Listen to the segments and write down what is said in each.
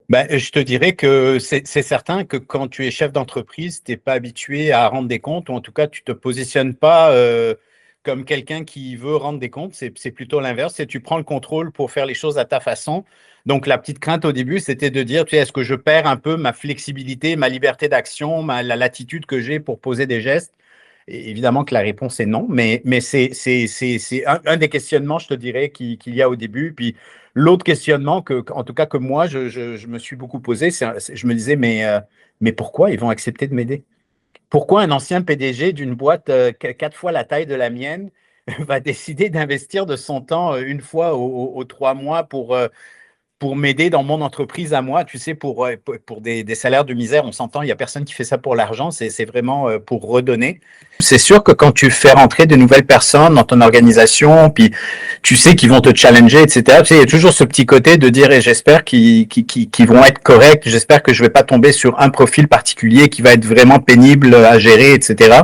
Ben, je te dirais que c'est certain que quand tu es chef d'entreprise, tu n'es pas habitué à rendre des comptes, ou en tout cas, tu te positionnes pas comme quelqu'un qui veut rendre des comptes. C'est plutôt l'inverse, c'est tu prends le contrôle pour faire les choses à ta façon. Donc, la petite crainte au début, c'était de dire, tu sais, est-ce que je perds un peu ma flexibilité, ma liberté d'action, la latitude que j'ai pour poser des gestes? Et évidemment que la réponse est non, mais c'est un des questionnements, je te dirais, qu'il y a au début. Puis l'autre questionnement en tout cas que moi, je me suis beaucoup posé, je me disais, mais pourquoi ils vont accepter de m'aider? Pourquoi un ancien PDG d'une boîte 4 fois la taille de la mienne va décider d'investir de son temps une fois aux 3 mois pour m'aider dans mon entreprise à moi, tu sais, pour des salaires de misère, on s'entend, il n'y a personne qui fait ça pour l'argent, c'est vraiment pour redonner. C'est sûr que quand tu fais rentrer de nouvelles personnes dans ton organisation, puis tu sais qu'ils vont te challenger, etc., tu sais, il y a toujours ce petit côté de dire, et j'espère qu'ils vont être corrects, j'espère que je ne vais pas tomber sur un profil particulier qui va être vraiment pénible à gérer, etc.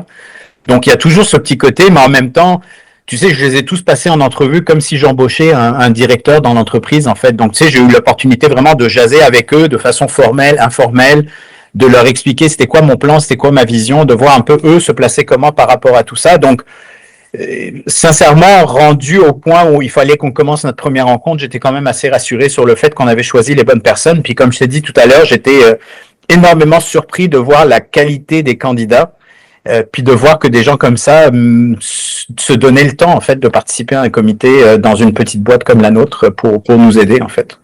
Donc, il y a toujours ce petit côté, mais en même temps, tu sais, je les ai tous passés en entrevue comme si j'embauchais un directeur dans l'entreprise, en fait. Donc, tu sais, j'ai eu l'opportunité vraiment de jaser avec eux de façon formelle, informelle, de leur expliquer c'était quoi mon plan, c'était quoi ma vision, de voir un peu eux se placer comment par rapport à tout ça. Donc, sincèrement, rendu au point où il fallait qu'on commence notre première rencontre, j'étais quand même assez rassuré sur le fait qu'on avait choisi les bonnes personnes. Puis, comme je t'ai dit tout à l'heure, j'étais énormément surpris de voir la qualité des candidats. Puis de voir que des gens comme ça se donnaient le temps en fait de participer à un comité dans une petite boîte comme la nôtre pour nous aider en fait.